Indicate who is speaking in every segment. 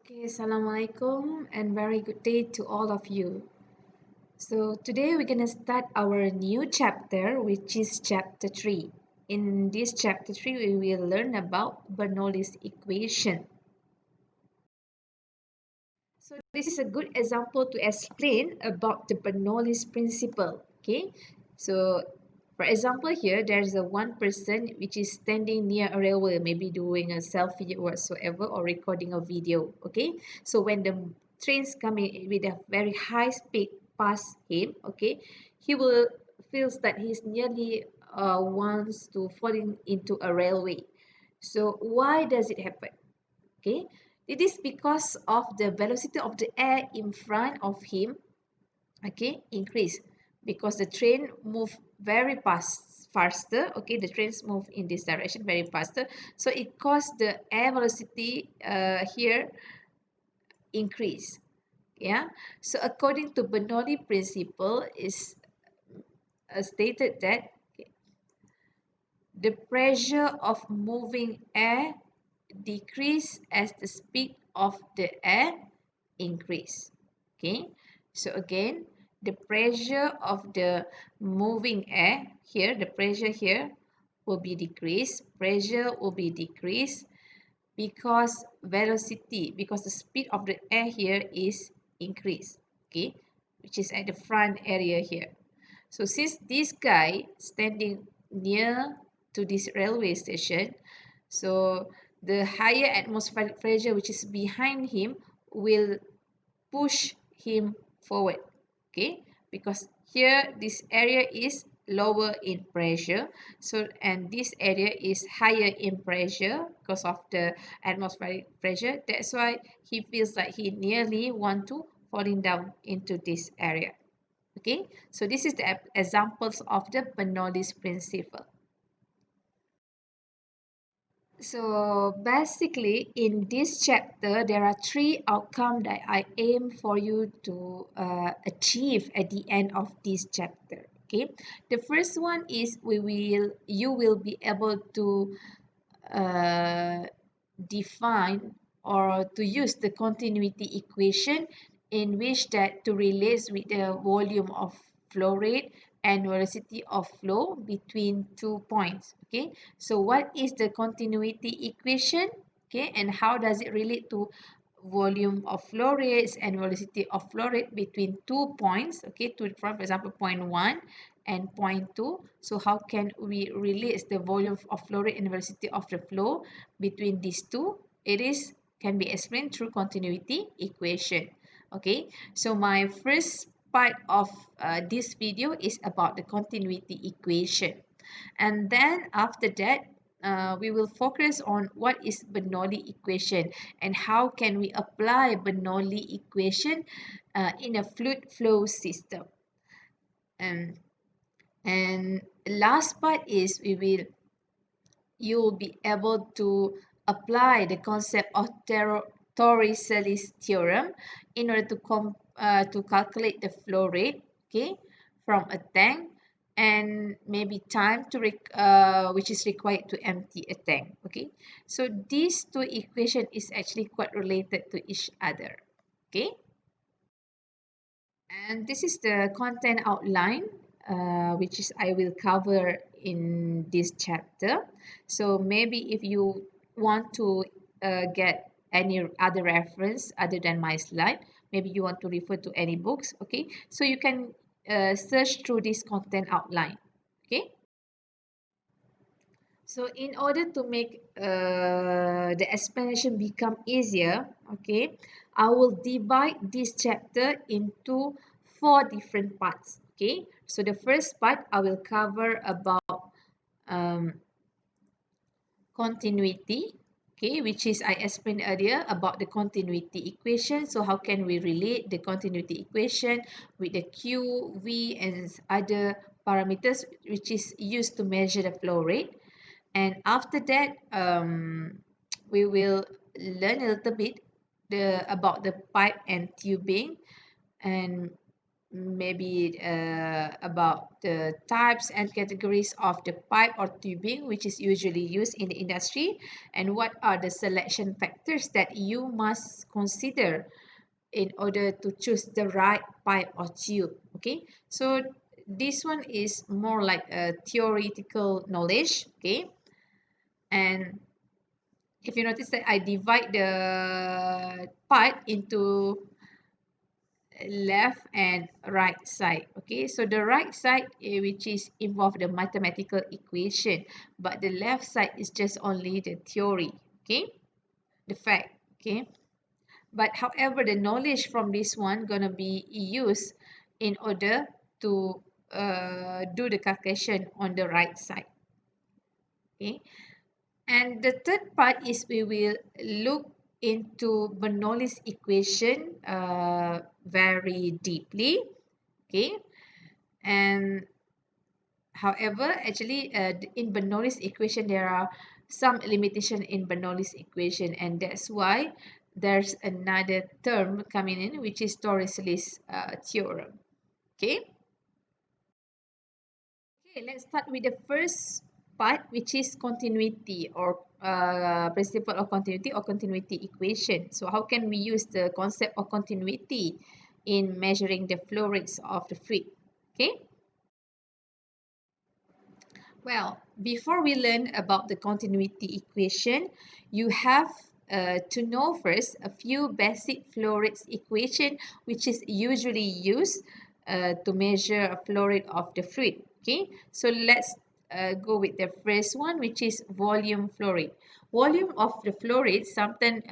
Speaker 1: Okay, Assalamualaikum and very good day to all of you. So today we're gonna start our new chapter, which is chapter 3. In this chapter 3, we will learn about Bernoulli's equation. So this is a good example to explain about the Bernoulis principle. Okay, so for example here, there's a one person which is standing near a railway, maybe doing a selfie or whatsoever or recording a video. Okay, so when the trains coming with a very high speed past him, okay, he will feels that he's nearly wants to falling into a railway. So why does it happen? Okay, it is because of the velocity of the air in front of him, okay, increase because the train move very fast faster. Okay, the trains move in this direction very faster, so it caused the air velocity here increase. Yeah, so according to Bernoulli principle is stated that the pressure of moving air decrease as the speed of the air increase. Okay, so again, the pressure of the moving air here, the pressure here will be decreased, pressure will be decreased because velocity, because the speed of the air here is increased. Okay, which is at the front area here. So since this guy standing near to this railway station, so the higher atmospheric pressure which is behind him will push him forward. Okay, because here this area is lower in pressure, so and this area is higher in pressure because of the atmospheric pressure. That's why he feels like he nearly want to falling down into this area. Okay, so this is the examples of the Bernoulli's principle. So basically in this chapter there are three outcomes that I aim for you to achieve at the end of this chapter. Okay, the first one is you will be able to uh, define or to use the continuity equation in which that to relate with the volume of flow rate and velocity of flow between 2 points. Okay, so what is the continuity equation? Okay, and how does it relate to volume of flow rates and velocity of flow rate between 2 points? Okay, to for example point 1 and point 2. So how can we relate the volume of flow rate and velocity of the flow between these two? It is can be explained through continuity equation. Okay, so my first part of this video is about the continuity equation, and then after that we will focus on what is Bernoulli equation and how can we apply Bernoulli equation in a fluid flow system. And last part is you will be able to apply the concept of Torricelli's theorem in order to calculate the flow rate, okay, from a tank, and maybe time to which is required to empty a tank. Okay, so these two equations is actually quite related to each other. Okay, and this is the content outline, which is I will cover in this chapter. So maybe if you want to get any other reference other than my slide, maybe you want to refer to any books, okay? So you can search through this content outline, okay? So in order to make the explanation become easier, okay, I will divide this chapter into four different parts. Okay, so the first part I will cover about um, continuity, okay, which is I explained earlier about the continuity equation. So how can we relate the continuity equation with the Q, V, and other parameters which is used to measure the flow rate. And after that, we will learn a little bit about the pipe and tubing, and maybe about the types and categories of the pipe or tubing which is usually used in the industry, and what are the selection factors that you must consider in order to choose the right pipe or tube. Okay, so this one is more like a theoretical knowledge. Okay, and if you notice that I divide the part into left and right side. Okay, so the right side which is involve the mathematical equation, but the left side is just only the theory. Okay, the fact. Okay, but however the knowledge from this one gonna be used in order to do the calculation on the right side. Okay, and the third part is we will look into Bernoulis equation very deeply. Okay, and however actually in Bernoulis equation there are some limitation in Bernoulis equation, and that's why there's another term coming in which is Torricelli's theorem. Okay, let's start with the first part which is continuity or principle of continuity or continuity equation. So how can we use the concept of continuity in measuring the flow rates of the fluid? Okay, well, before we learn about the continuity equation, you have to know first a few basic flow rates equation which is usually used to measure a flow rate of the fluid. Okay, so let's go with the first one which is volume flow rate. Volume of the flow rate, sometimes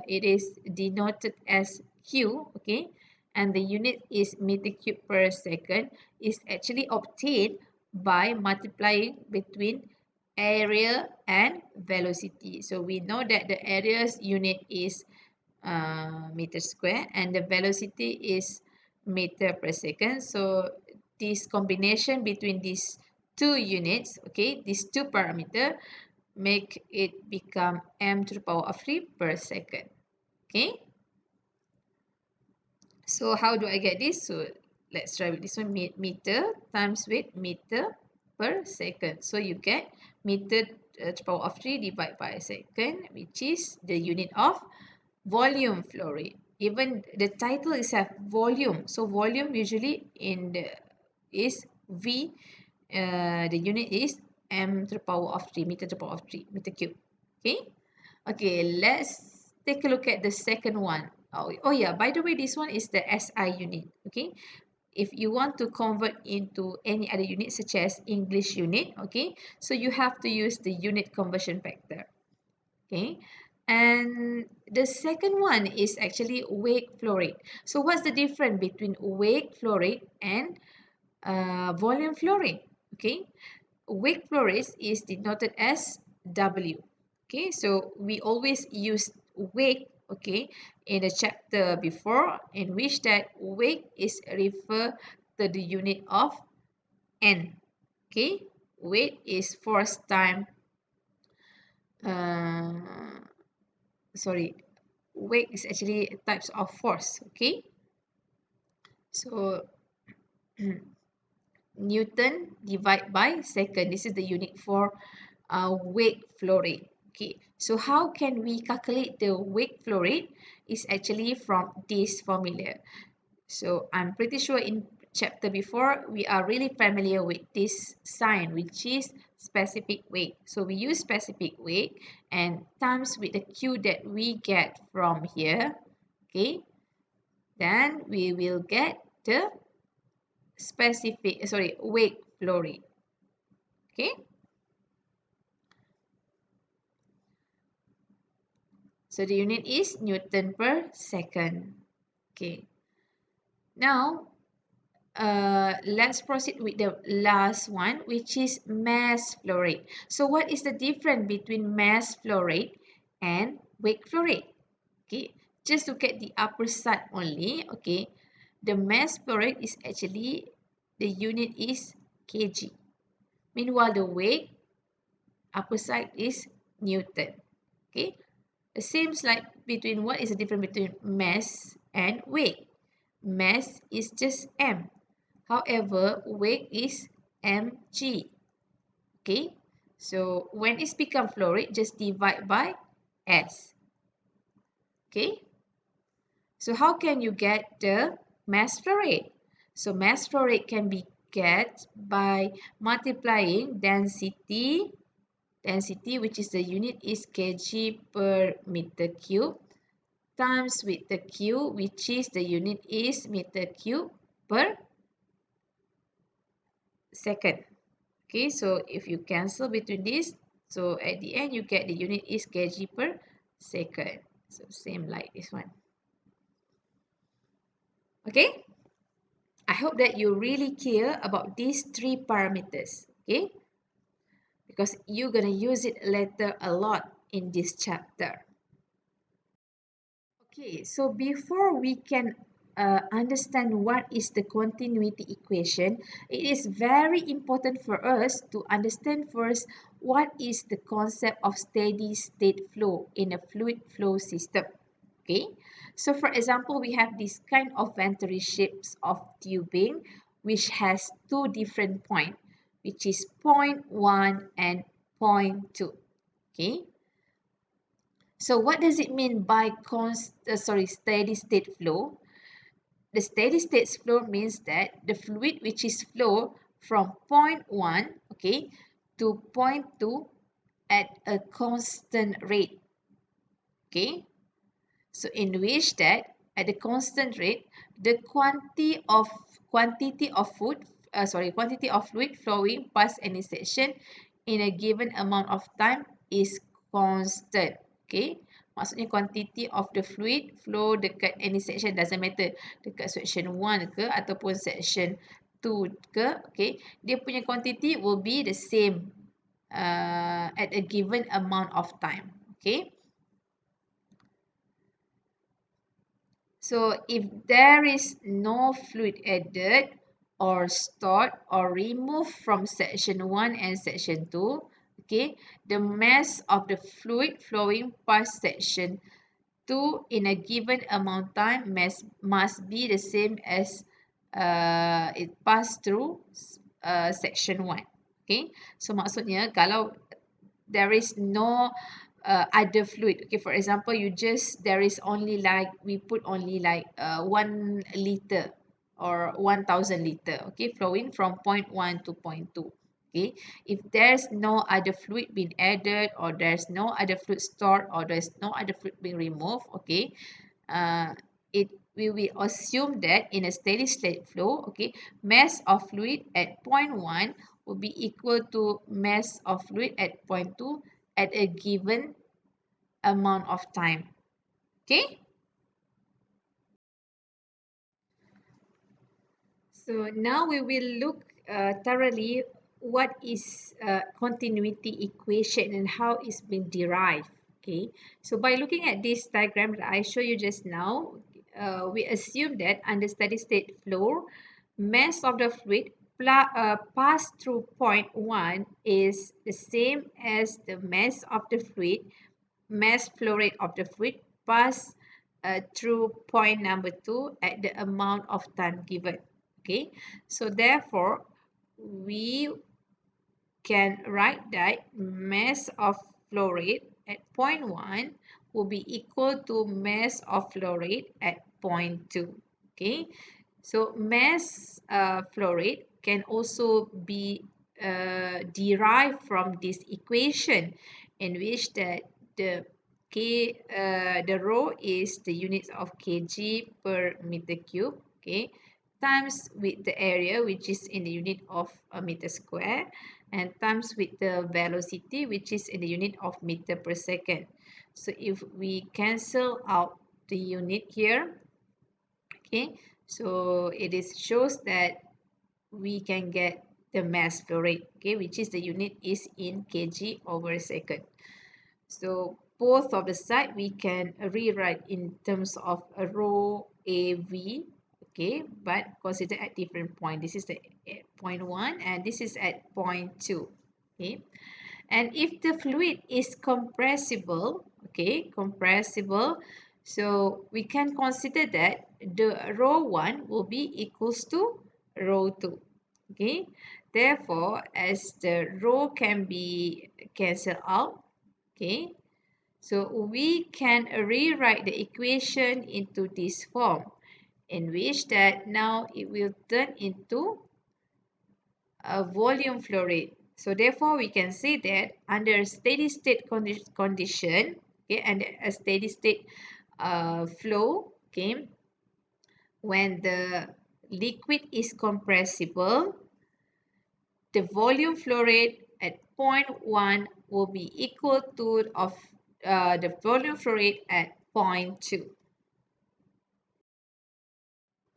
Speaker 1: it is denoted as Q, okay, and the unit is meter cube per second, is actually obtained by multiplying between area and velocity. So we know that the area's unit is meter square and the velocity is meter per second. So this combination between these two units, okay, these two parameter make it become m to the power of 3 per second. Okay, so how do I get this? So let's try with this one, meter times with meter per second. So you get meter to the power of 3 divided by second, which is the unit of volume flow rate. Even the title is have volume. So volume usually in the is V, the unit is m to the power of 3, meter to the power of 3, meter cube. Okay. Okay, let's take a look at the second one. Oh yeah, by the way, this one is the SI unit. Okay, if you want to convert into any other unit such as English unit, okay, so you have to use the unit conversion factor. Okay, and the second one is actually wake flow rate. So what's the difference between wake flow rate and volume flow rate? Okay, wake flow rate is denoted as W. Okay, so we always use wake, okay, in the chapter before, in which that wake is refer to the unit of N. Okay, wake is force time, uh, sorry, wake is actually types of force. Okay, so Newton divided by second. This is the unit for wake flow rate. Okay, so how can we calculate the wake flow rate? Is actually from this formula. So I'm pretty sure in chapter before we are really familiar with this sign, which is specific wake. So we use specific wake and times with the Q that we get from here. Okay, then we will get the wake flow rate. Okay, so the unit is Newton per second. Okay, now let's proceed with the last one, which is mass flow rate. So what is the difference between mass flow rate and wake flow rate? Okay, just look at the upper side only. Okay, the mass flow rate is actually, the unit is kg. Meanwhile, the wake upper side is Newton. Okay, it seems like between what is the difference between mass and wake? Mass is just m. However, weight is mg. Okay, so when it's become flow rate, just divide by s. Okay, so how can you get the mass flow rate? So mass flow rate can be get by multiplying density, which is the unit is kg per meter cube, times with the q, which is the unit is meter cube per second. Okay, so if you cancel between this, so at the end you get the unit is kg per second. So same like this one. Okay, I hope that you really care about these three parameters. Okay, because you're gonna use it later a lot in this chapter. Okay, so before we can understand what is the continuity equation, it is very important for us to understand first what is the concept of steady state flow in a fluid flow system. Okay, so for example, we have this kind of venturi shapes of tubing which has two different points, which is point 1 and point 2. Okay, so what does it mean by steady state flow? The steady state flow means that the fluid which is flow from point 1, okay, to point 2 at a constant rate. Okay, so in which that at a constant rate, the quantity of fluid flowing past any section in a given amount of time is constant. Okay, maksudnya quantity of the fluid flow dekat any section, doesn't matter dekat section 1 ke ataupun section 2 ke, okay, dia punya quantity will be the same at a given amount of time. Okay, so if there is no fluid added or stored or removed from section 1 and section 2, okay, the mass of the fluid flowing past section 2 in a given amount of time must be the same as it passed through section 1. Okay, so maksudnya kalau there is no other fluid, okay, for example there is only like we put only like 1 liter or 1000 liter, okay, flowing from point 1 to point 2. Okay, if there's no other fluid being added or there's no other fluid stored or there's no other fluid being removed, okay, uh, it we will assume that in a steady state flow, okay, mass of fluid at point 1 will be equal to mass of fluid at point 2 at a given amount of time. Okay, so now we will look thoroughly what is continuity equation and how it's been derived. Okay, so by looking at this diagram that I show you just now, we assume that under steady state flow, mass of the fluid passed through point 1 is the same as the mass of the fluid, mass flow rate of the fluid pass through point number 2 at the amount of time given. Okay, so therefore we can write that mass of flow rate at point 1 will be equal to mass of flow rate at point 2. Okay, so mass flow rate can also be derived from this equation, in which that the rho is the units of kg per meter cube, okay, times with the area, which is in the unit of a meter square, and times with the velocity, which is in the unit of meter per second. So if we cancel out the unit here, okay, so it is shows that we can get the mass flow rate, okay, which is the unit is in kg over second. So both of the side we can rewrite in terms of a rho AV, okay, but consider at different point. This is the point 1 and this is at point 2. Okay, and if the fluid is compressible, okay, compressible, so we can consider that the rho 1 will be equals to row 2. Okay, therefore, as the row can be cancelled out, okay, so we can rewrite the equation into this form, in which that now it will turn into a volume flow rate. So therefore, we can say that under steady state condition, okay, and a steady state flow, okay, when the liquid is compressible, the volume flow rate at point 1 will be equal to of the volume flow rate at point 2.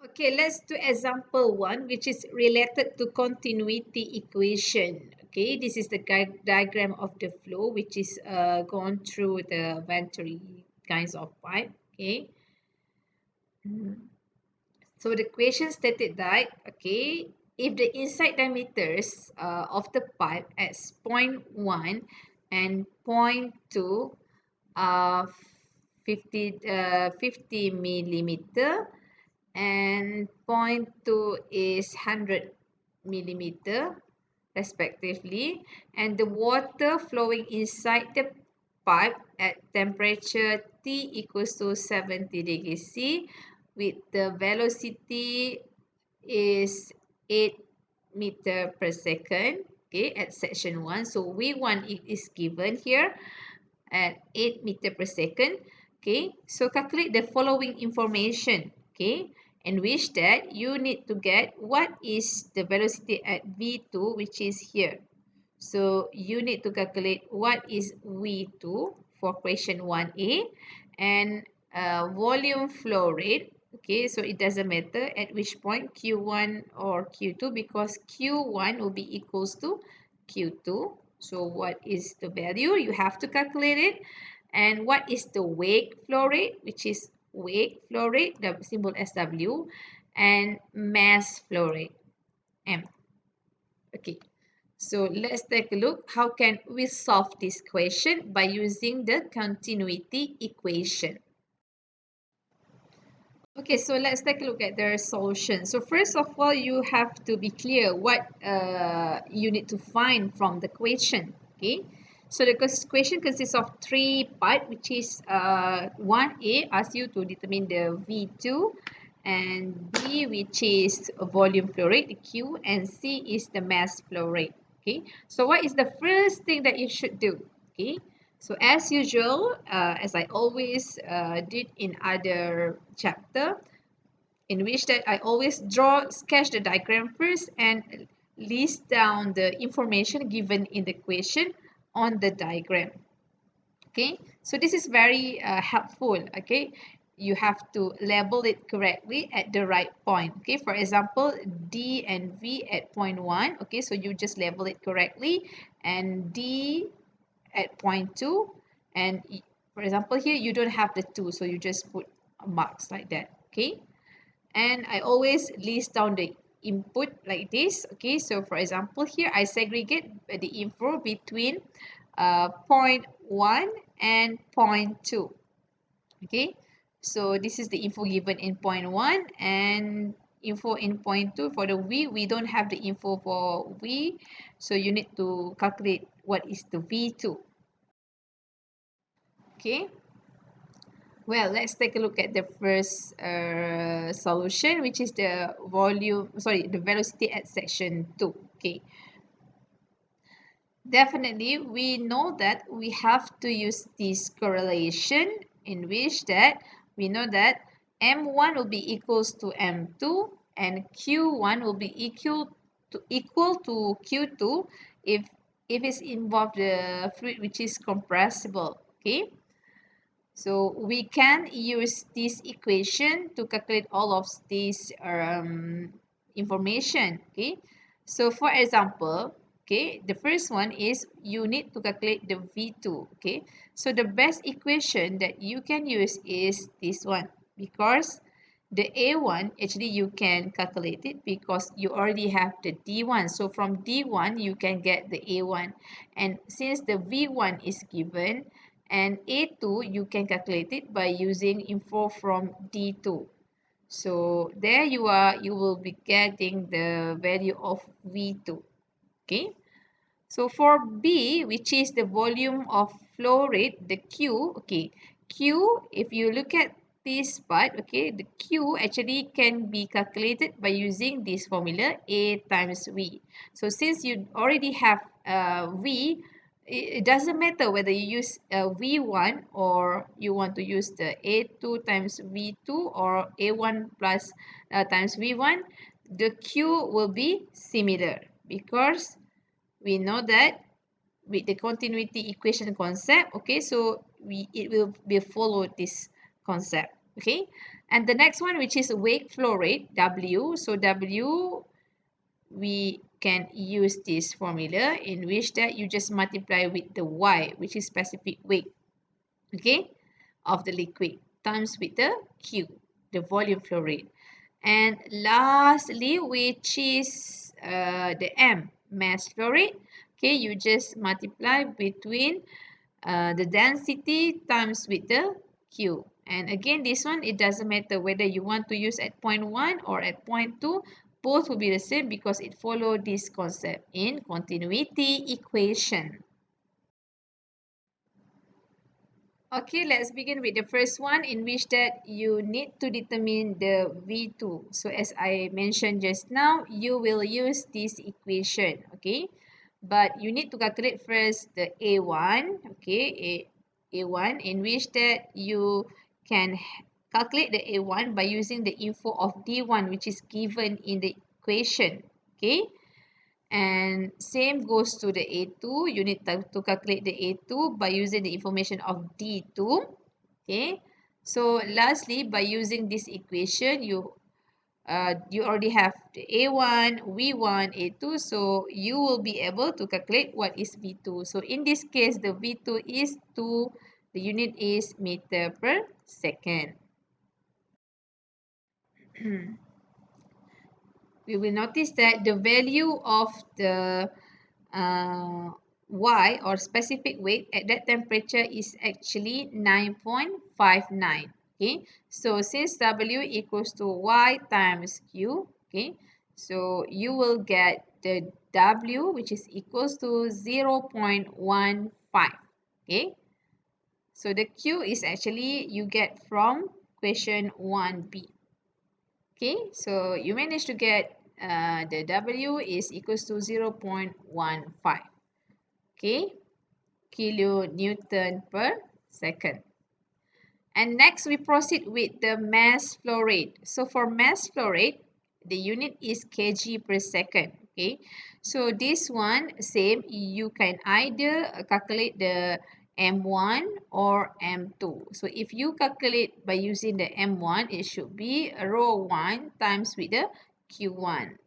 Speaker 1: Okay, let's do example 1, which is related to continuity equation. Okay, this is the diagram of the flow, which is gone through the venturi kinds of pipe. Okay. So the equation stated that, okay, if the inside diameters of the pipe at point 1 and point 2 are 50 millimeter, and point 2 is 100 millimeter respectively, and the water flowing inside the pipe at temperature T equals to 70 degrees C with the velocity is 8 meter per second, okay, at section 1. So V1 is given here at 8 meter per second. Okay, so calculate the following information, okay, in which that you need to get what is the velocity at V2, which is here. So you need to calculate what is V2 for question 1A, and volume flow rate. Okay, so it doesn't matter at which point, Q1 or Q2, because Q1 will be equals to Q2. So what is the value? You have to calculate it. And what is the wake flow rate, which is wake flow rate, the symbol SW, and mass flow rate, M. Okay. So let's take a look. How can we solve this question? By using the continuity equation. Okay, so let's take a look at the solution. So first of all, you have to be clear what you need to find from the question. Okay, so the question consists of three parts, which is 1A asks you to determine the V2, and B, which is a volume flow rate, the Q, and C is the mass flow rate. Okay, so what is the first thing that you should do? Okay, so as usual, as I always did in other chapter, in which that I always sketch the diagram first and list down the information given in the question on the diagram. Okay, so this is very helpful. Okay, you have to label it correctly at the right point. Okay, for example, D and V at point 1. Okay, so you just label it correctly, and D at point 2, and for example here you don't have the 2, so you just put marks like that. Okay, and I always list down the input like this. Okay, so for example here I segregate the info between point 1 and point 2. Okay, so this is the info given in point 1 and info in point 2. For the we don't have the info for V, so you need to calculate what is the V2. Okay, well, let's take a look at the first solution, which is the the velocity at section 2. Okay, definitely we know that we have to use this correlation, in which that we know that M1 will be equals to M2 and Q1 will be equal to Q2 if it's involved the fluid which is compressible. Okay, so we can use this equation to calculate all of this information. Okay, so for example, okay, the first one is you need to calculate the V2. Okay, so the best equation that you can use is this one, because the A1 actually you can calculate it because you already have the D1. So from D1 you can get the A1, and since the V1 is given, and A2 you can calculate it by using info from D2. So there you are, you will be getting the value of V2. Okay. So for B, which is the volume of flow rate, the Q, okay, Q, if you look at this part, okay, the Q actually can be calculated by using this formula, A times V. So since you already have V, it doesn't matter whether you use V1 or you want to use the A2 times V2 or A1 plus times V1, the Q will be similar because we know that with the continuity equation concept, okay, so it will be follow this concept, okay. And the next one, which is wake flow rate, W. So W, we can use this formula in which that you just multiply with the Y, which is specific weight, okay, of the liquid, times with the Q, the volume flow rate. And lastly, which is the M, mass flow rate. Okay, you just multiply between the density times with the Q. And again, this one, it doesn't matter whether you want to use at point 1 or at point 2. Both will be the same because it follows this concept in continuity equation. Okay, let's begin with the first one in which that you need to determine the V2. So as I mentioned just now, you will use this equation, okay? But you need to calculate first the A1, okay? A1 in which that you can calculate the A1 by using the info of D1 which is given in the equation, okay? And same goes to the A2. You need to calculate the A2 by using the information of D2. Okay. So lastly, by using this equation, you already have the A1, V1, A2. So you will be able to calculate what is V2. So in this case, the V2 is 2. The unit is meter per second. We will notice that the value of the Y or specific weight at that temperature is actually 9.59. Okay, so since W equals to Y times Q, okay, so you will get the W which is equals to 0.15. Okay, so the Q is actually you get from question 1B. Okay, so you managed to get the W is equals to 0.15. Okay, kilonewton per second. And next we proceed with the mass flow rate. So for mass flow rate, the unit is kg per second. Okay, so this one same, you can either calculate the M1 or M2. So if you calculate by using the M1, it should be rho 1 times with the Q1.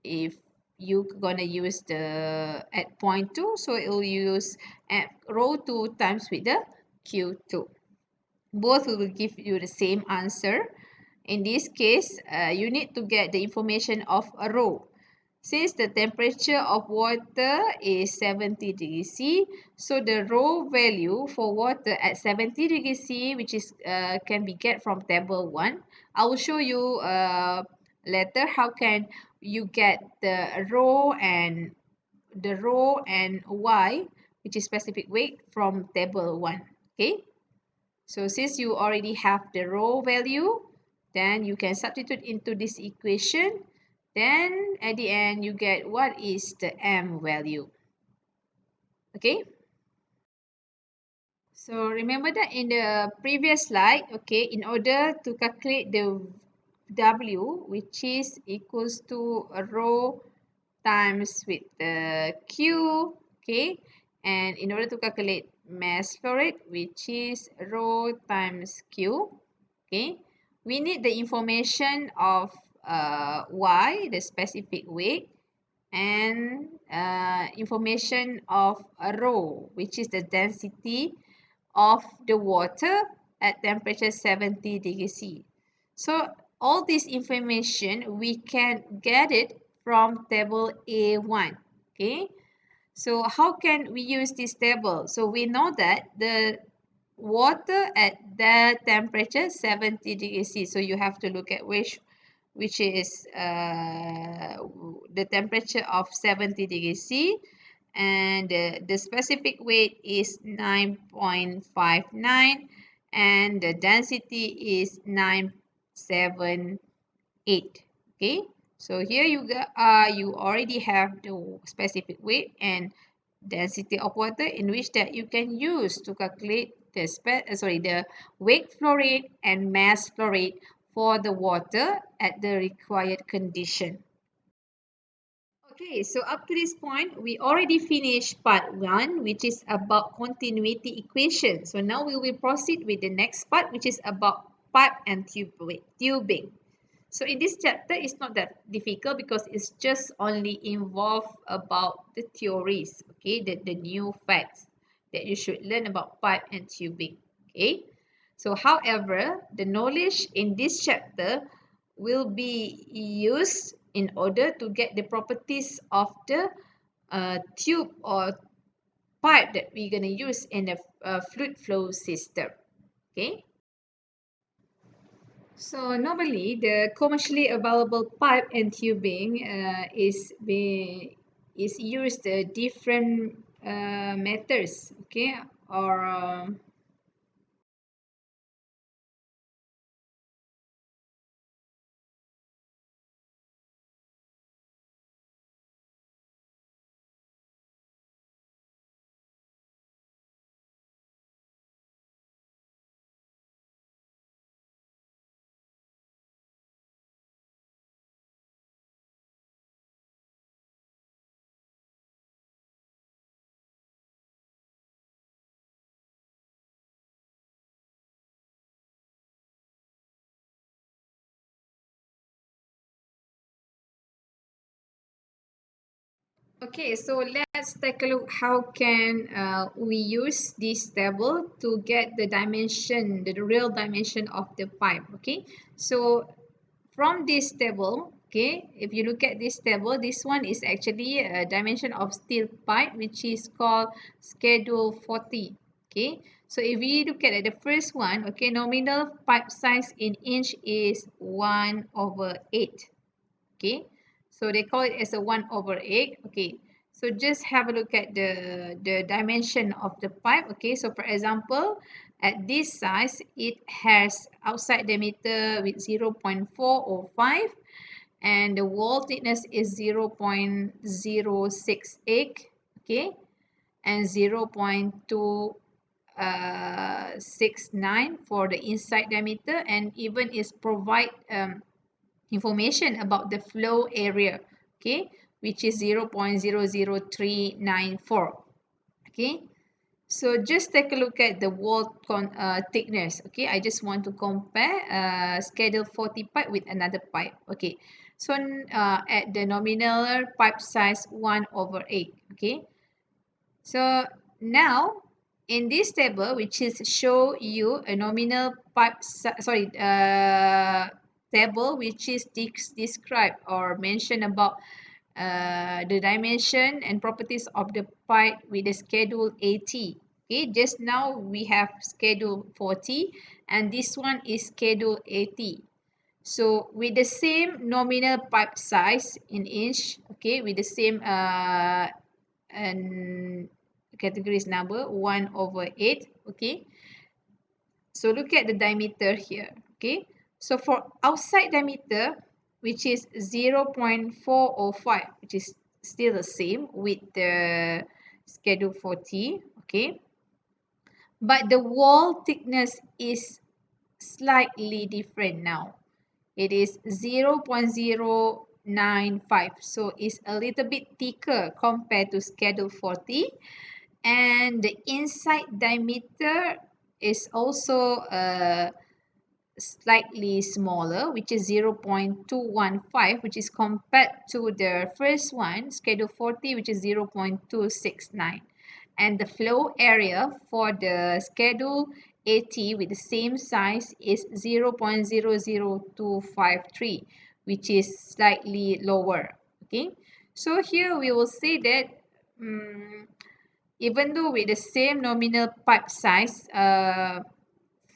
Speaker 1: If you gonna use the at point 2, so it will use at rho 2 times with the Q2. Both will give you the same answer. In this case, you need to get the information of a rho. Since the temperature of water is 70 degrees C, so the rho value for water at 70 degrees C, which is can be get from table 1. I will show you later how can you get the rho and Y, which is specific weight, from table 1. Okay. So since you already have the rho value, then you can substitute into this equation. Then at the end, you get what is the M value. Okay. So remember that in the previous slide, okay, in order to calculate the W, which is equals to a rho times with the Q, okay, and in order to calculate mass flow rate, which is rho times Q, okay, we need the information of Y, the specific weight, and information of rho, which is the density of the water at temperature 70 degrees C. So all this information, we can get it from table A1. Okay. So how can we use this table? So we know that the water at the temperature 70 degrees C. So you have to look at which is the temperature of 70 degrees C, and the specific weight is 9.59 and the density is 978. Okay, so here you already have the specific weight and density of water, in which that you can use to calculate the wake flow rate and mass flow rate for the water at the required condition. Okay, so up to this point, we already finished part 1, which is about continuity equation. So now we will proceed with the next part, which is about pipe and tubing. So in this chapter, it's not that difficult because it's just only involve about the theories, okay, the new facts that you should learn about pipe and tubing, okay. So however, the knowledge in this chapter will be used in order to get the properties of the tube or pipe that we're going to use in the fluid flow system, okay. So normally the commercially available pipe and tubing is used different methods, okay, or okay, so let's take a look how can we use this table to get the dimension, the real dimension of the pipe, okay. So from this table, okay, if you look at this table, this one is actually a dimension of steel pipe, which is called schedule 40, okay. So if we look at the first one, okay, nominal pipe size in inch is 1/8, okay. So they call it as a 1/8, okay. So just have a look at the dimension of the pipe, okay. So for example, at this size, it has outside diameter with 0.405 and the wall thickness is 0.068, okay, and 0.269 for the inside diameter, and even is provide information about the flow area, okay, which is 0.00394, okay. So just take a look at the wall thickness, okay. I just want to compare schedule 40 pipe with another pipe, okay. So at the nominal pipe size 1/8, okay. So now in this table, which is show you a nominal pipe table which is described or mention about the dimension and properties of the pipe with the schedule 80. Okay, just now we have schedule 40 and this one is schedule 80. So with the same nominal pipe size in inch, okay, with the same and categories number 1/8, okay. So look at the diameter here, okay. So for outside diameter, which is 0.405, which is still the same with the schedule 40, okay, but the wall thickness is slightly different now. It is 0.095, so it's a little bit thicker compared to schedule 40, and the inside diameter is also slightly smaller, which is 0.215, which is compared to the first one, schedule 40, which is 0.269. And the flow area for the schedule 80 with the same size is 0.00253, which is slightly lower, okay. So here we will say that even though with the same nominal pipe size,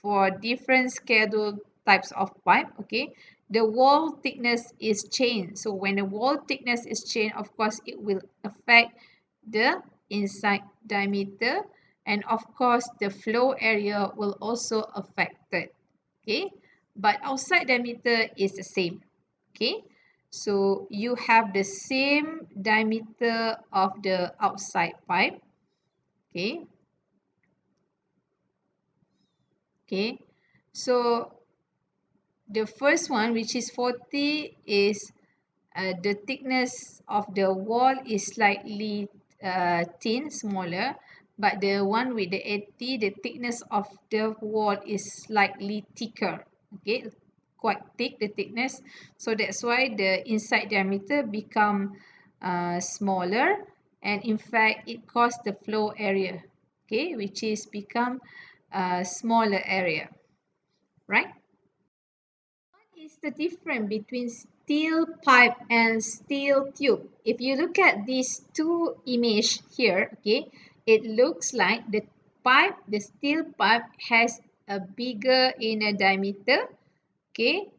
Speaker 1: for different scheduled types of pipe, okay, the wall thickness is changed. So when the wall thickness is changed, of course it will affect the inside diameter, and of course the flow area will also affected. Okay, but outside diameter is the same. Okay, so you have the same diameter of the outside pipe. Okay, okay, so the first one, which is 40, is the thickness of the wall is slightly thin, smaller, but the one with the 80, the thickness of the wall is slightly thicker. Okay, quite thick the thickness. So that's why the inside diameter become smaller, and in fact it caused the flow area, okay, which is become a smaller area, right? Is the difference between steel pipe and steel tube? If you look at these two images here, okay, it looks like the pipe, the steel pipe has a bigger inner diameter, okay,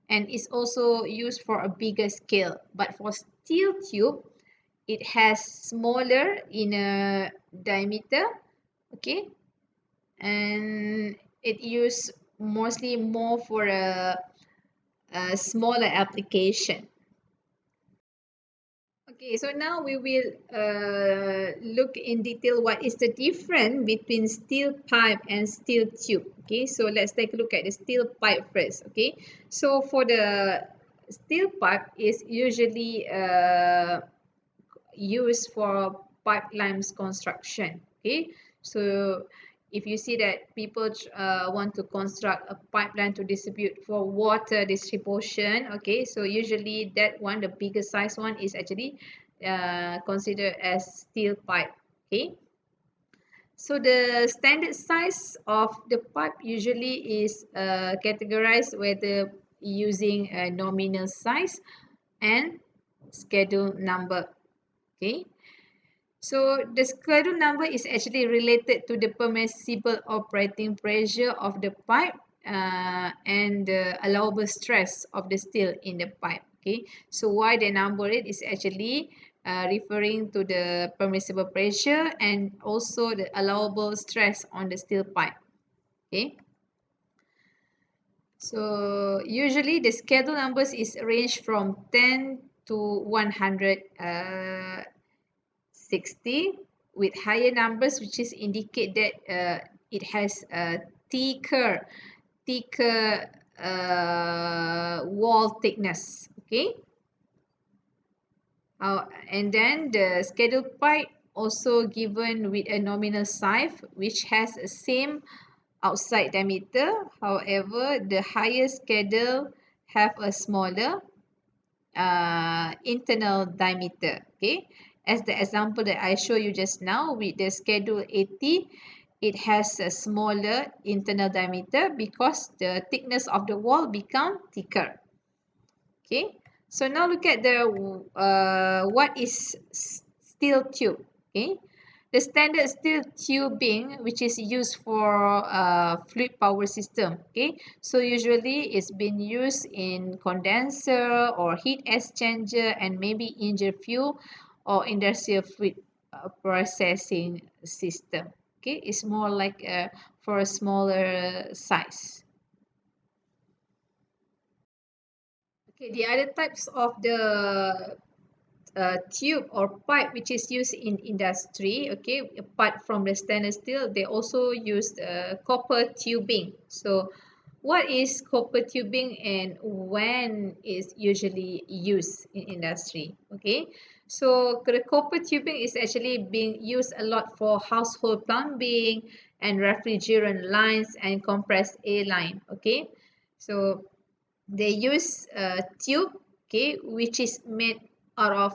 Speaker 1: and is also used for a bigger scale. But for steel tube, it has smaller inner diameter, okay, and it used mostly more for a smaller application. Okay, so now we will look in detail what is the difference between steel pipe and steel tube. Okay, so let's take a look at the steel pipe first. Okay, so for the steel pipe is usually used for pipelines construction. Okay, so if you see that people want to construct a pipeline to distribute for water distribution, okay, so usually that one, the bigger size one, is actually considered as steel pipe. Okay, so the standard size of the pipe usually is categorized whether using a nominal size and schedule number. Okay, so the schedule number is actually related to the permissible operating pressure of the pipe and the allowable stress of the steel in the pipe. Okay, so why they number it is actually referring to the permissible pressure and also the allowable stress on the steel pipe. Okay, so usually the schedule numbers is range from 10 to 100 60 with higher numbers, which is indicate that it has a thicker wall thickness. Okay, and then the scheduled pipe also given with a nominal size which has the same outside diameter. However, the higher schedule have a smaller internal diameter. Okay, as the example that I show you just now with the schedule 80, it has a smaller internal diameter because the thickness of the wall become thicker. Okay, so now look at the what is steel tube. Okay, the standard steel tubing which is used for fluid power system. Okay, so usually it's been used in condenser or heat exchanger and maybe engine fuel or industrial fluid processing system. Okay, it's more like for a smaller size. Okay, the other types of the tube or pipe which is used in industry, okay, apart from the stainless steel, they also use copper tubing. So what is copper tubing and when is usually used in industry? Okay, so the copper tubing is actually being used a lot for household plumbing and refrigerant lines and compressed air line. Okay, so they use a tube, okay, which is made out of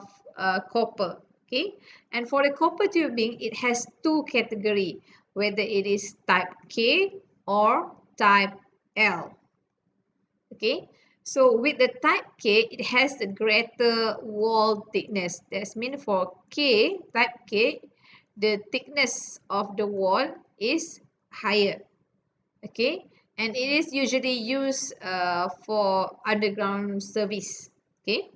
Speaker 1: copper. Okay, and for the copper tubing it has two category, whether it is type K or type L. Okay, so with the type K it has the greater wall thickness. That's mean for K type K, the thickness of the wall is higher. Okay, and it is usually used for underground service. Okay,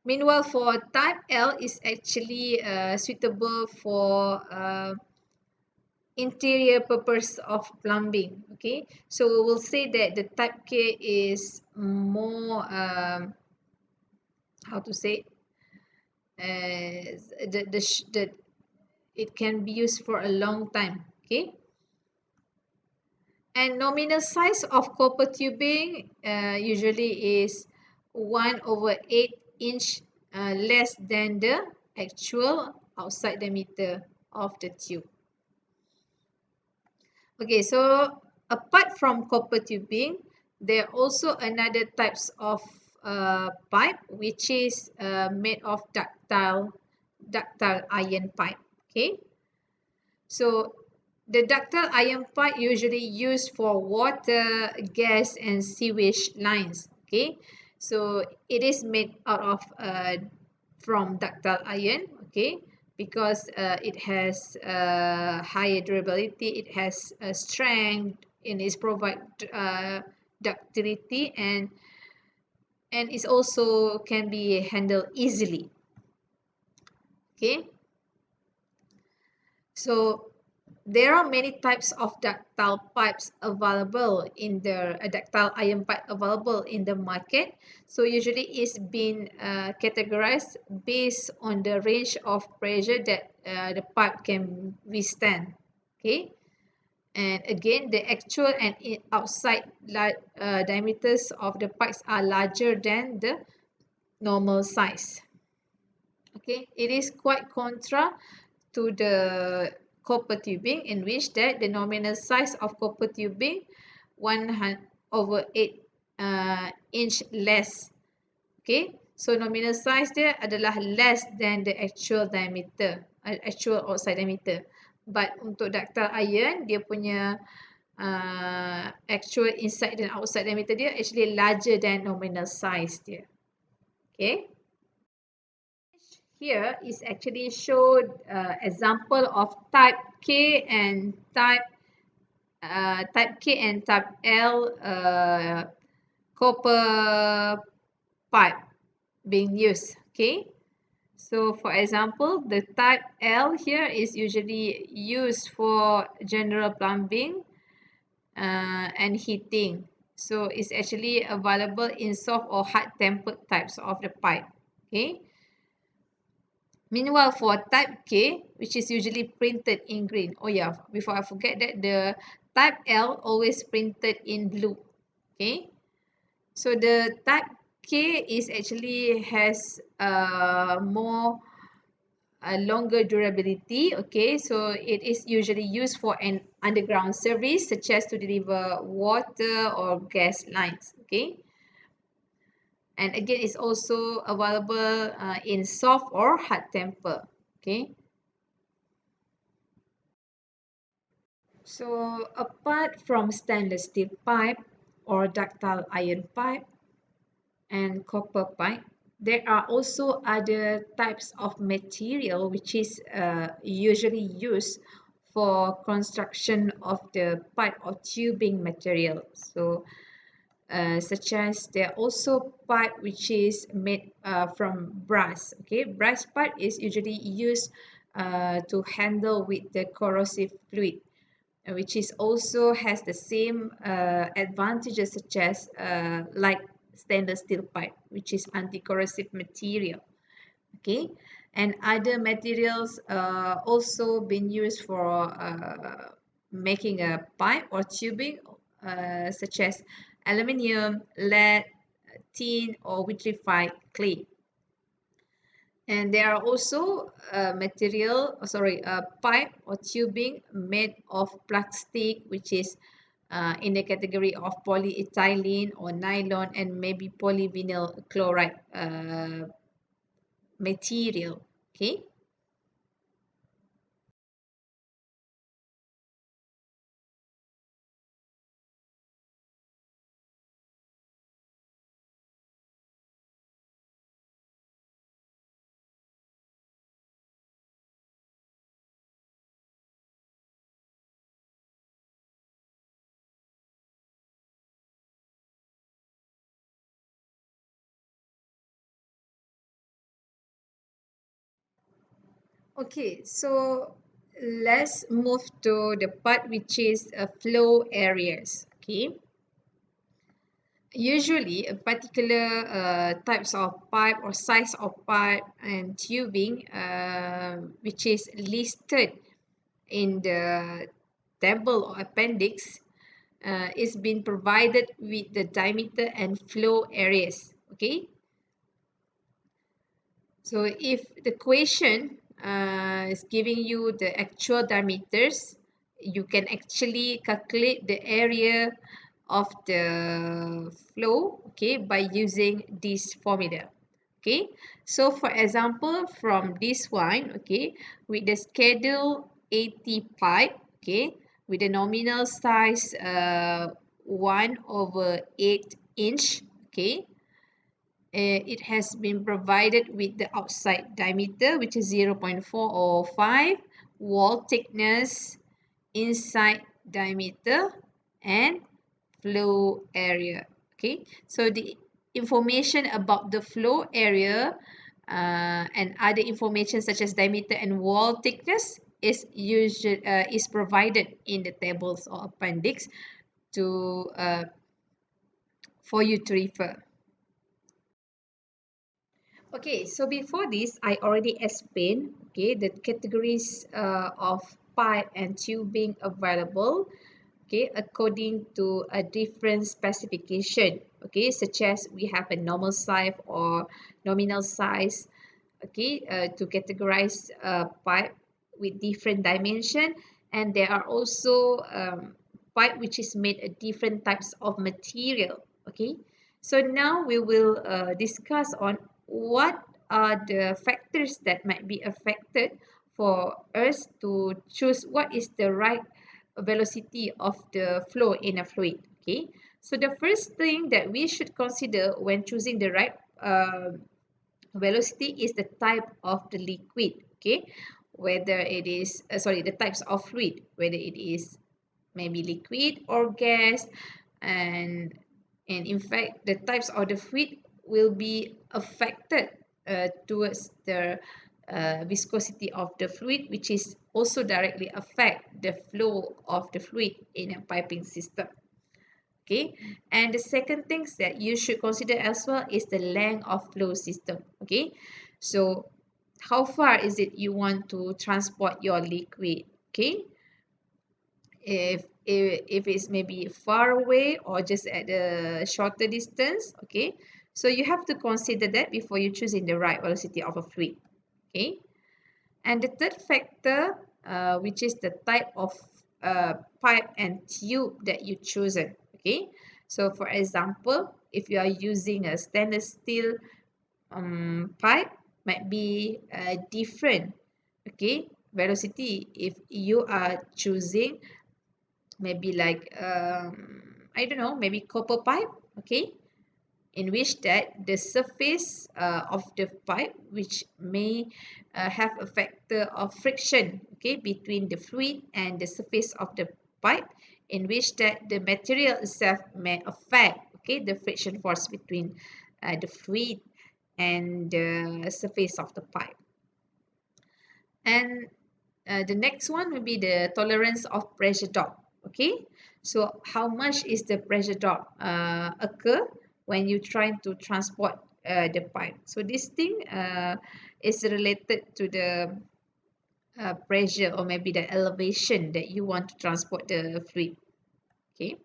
Speaker 1: meanwhile for type L is actually suitable for interior purpose of plumbing. Okay, so we will say that the type K is more how to say, the it can be used for a long time. Okay, and nominal size of copper tubing usually is 1/8 inch less than the actual outside diameter of the tube. Okay, so apart from copper tubing, there are also another types of pipe which is made of ductile iron pipe. Okay, so the ductile iron pipe usually used for water, gas, and sewage lines. Okay, so it is made out of from ductile iron. Okay, because it has higher durability, it has strength, and it provide ductility, and it also can be handled easily. Okay, so there are many types of ductile pipes available in the ductile iron pipe available in the market. So usually it's been categorized based on the range of pressure that the pipe can withstand. Okay, and again the actual and outside diameters of the pipes are larger than the normal size. Okay, it is quite contra to the copper tubing, in which that the nominal size of copper tubing 1/8 inch less. Okay, so nominal size dia adalah less than the actual diameter, actual outside diameter. But untuk ductile iron, dia punya actual inside dan outside diameter dia actually larger than nominal size dia. Okay, here is actually showed example of type K and type type L copper pipe being used. Okay, so for example, the type L here is usually used for general plumbing and heating. So it's actually available in soft or hard tempered types of the pipe. Okay, meanwhile, for type K, which is usually printed in green. Oh yeah, before I forget that, the type L always printed in blue. Okay, so the type K is actually has more longer durability. Okay, so it is usually used for an underground service such as to deliver water or gas lines. Okay, and again it's also available in soft or hard temper. Okay, so apart from stainless steel pipe or ductile iron pipe and copper pipe, there are also other types of material which is usually used for construction of the pipe or tubing material. So such as there are also pipe which is made from brass. Okay, brass pipe is usually used to handle with the corrosive fluid, which is also has the same advantages such as like stainless steel pipe, which is anti-corrosive material. Okay, and other materials also been used for making a pipe or tubing, such as aluminium, lead, tin, or vitrified clay. And there are also pipe or tubing made of plastic, which is in the category of polyethylene or nylon and maybe polyvinyl chloride material. Okay. Okay, so let's move to the part which is flow areas. Okay, usually a particular types of pipe or size of pipe and tubing which is listed in the table or appendix is being provided with the diameter and flow areas. Okay, so if the question is giving you the actual diameters, you can actually calculate the area of the flow, okay, by using this formula. Okay, so for example, from this one, okay, with the schedule 80 pipe, okay, with the nominal size 1/8 inch, okay, it has been provided with the outside diameter, which is 0.405, wall thickness, inside diameter, and flow area. Okay, so the information about the flow area and other information such as diameter and wall thickness is provided in the tables or appendix to for you to refer. Okay, so before this, I already explained, okay, the categories of pipe and tubing available, okay, according to a different specification, okay, such as we have a normal size or nominal size, okay, to categorize pipe with different dimension, and there are also pipe which is made of different types of material. Okay, so now we will discuss on what are the factors that might be affected for us to choose what is the right velocity of the flow in a fluid. Okay, so the first thing that we should consider when choosing the right velocity is the type of the liquid. Okay, whether it is the types of fluid, whether it is maybe liquid or gas, and in fact the types of the fluid will be affected towards the viscosity of the fluid, which is also directly affect the flow of the fluid in a piping system. Okay, and the second things that you should consider as well is the length of flow system. Okay, so how far is it you want to transport your liquid? Okay, if it's maybe far away or just at a shorter distance, okay, so you have to consider that before you choosing the right velocity of a fluid. Okay, and the third factor, which is the type of pipe and tube that you chosen. Okay, so for example, if you are using a stainless steel pipe, might be different. Okay, velocity if you are choosing maybe like I don't know, maybe copper pipe. Okay, in which that the surface of the pipe which may have a factor of friction, okay, between the fluid and the surface of the pipe, in which that the material itself may affect, okay, the friction force between the fluid and the surface of the pipe. And the next one will be the tolerance of pressure drop. Okay, so how much is the pressure drop occur when you try to transport the pipe? So this thing is related to the pressure or maybe the elevation that you want to transport the fluid. Okay,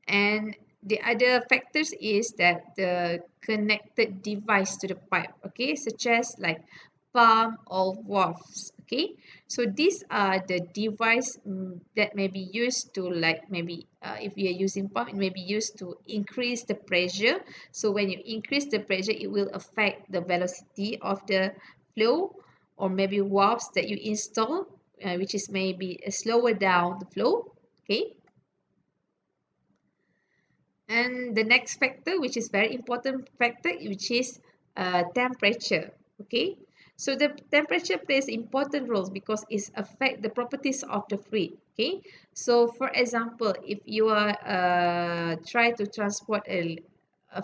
Speaker 1: and the other factors is that the connected device to the pipe, okay, such as like pump or valves. Okay, so these are the device that may be used to, like maybe if you are using pump, it may be used to increase the pressure. So when you increase the pressure, it will affect the velocity of the flow, or maybe valves that you install, which is maybe slower down the flow. Okay, and the next factor, which is very important factor, which is temperature. Okay, so the temperature plays important roles because it affect the properties of the fluid. Okay, so for example, if you are try to transport a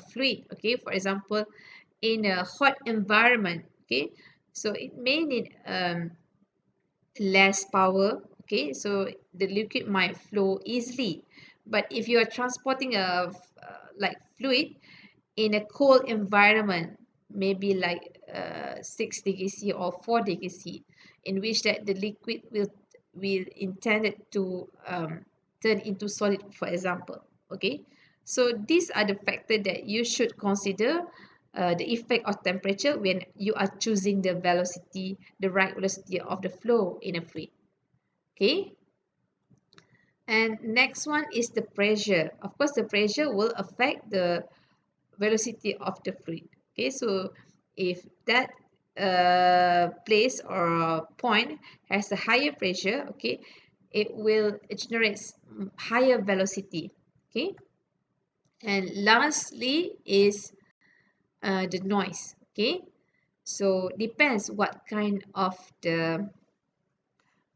Speaker 1: fluid, okay, for example, in a hot environment, okay, So it may need less power, okay, so the liquid might flow easily. But if you are transporting a like fluid in a cold environment, maybe like 6 degrees C or 4 degrees C, in which that the liquid will intended to turn into solid, for example. Okay, so these are the factors that you should consider, the effect of temperature when you are choosing the velocity, the right velocity of the flow in a fluid. Okay, and next one is the pressure. Of course, the pressure will affect the velocity of the fluid. Okay, so if that place or point has a higher pressure, okay, it will generate higher velocity. Okay, and lastly is the noise. Okay, so depends what kind of the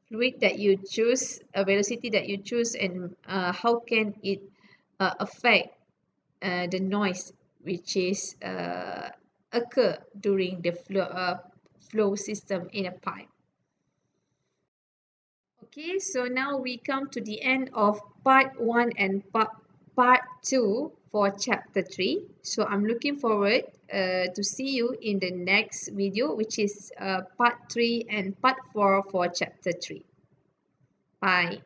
Speaker 1: fluid that you choose, a velocity that you choose, and how can it affect the noise which is occur during the flow system in a pipe. Okay, so now we come to the end of part 1 and part 2 for chapter 3. So I'm looking forward to see you in the next video, which is part 3 and part 4 for chapter 3. Bye.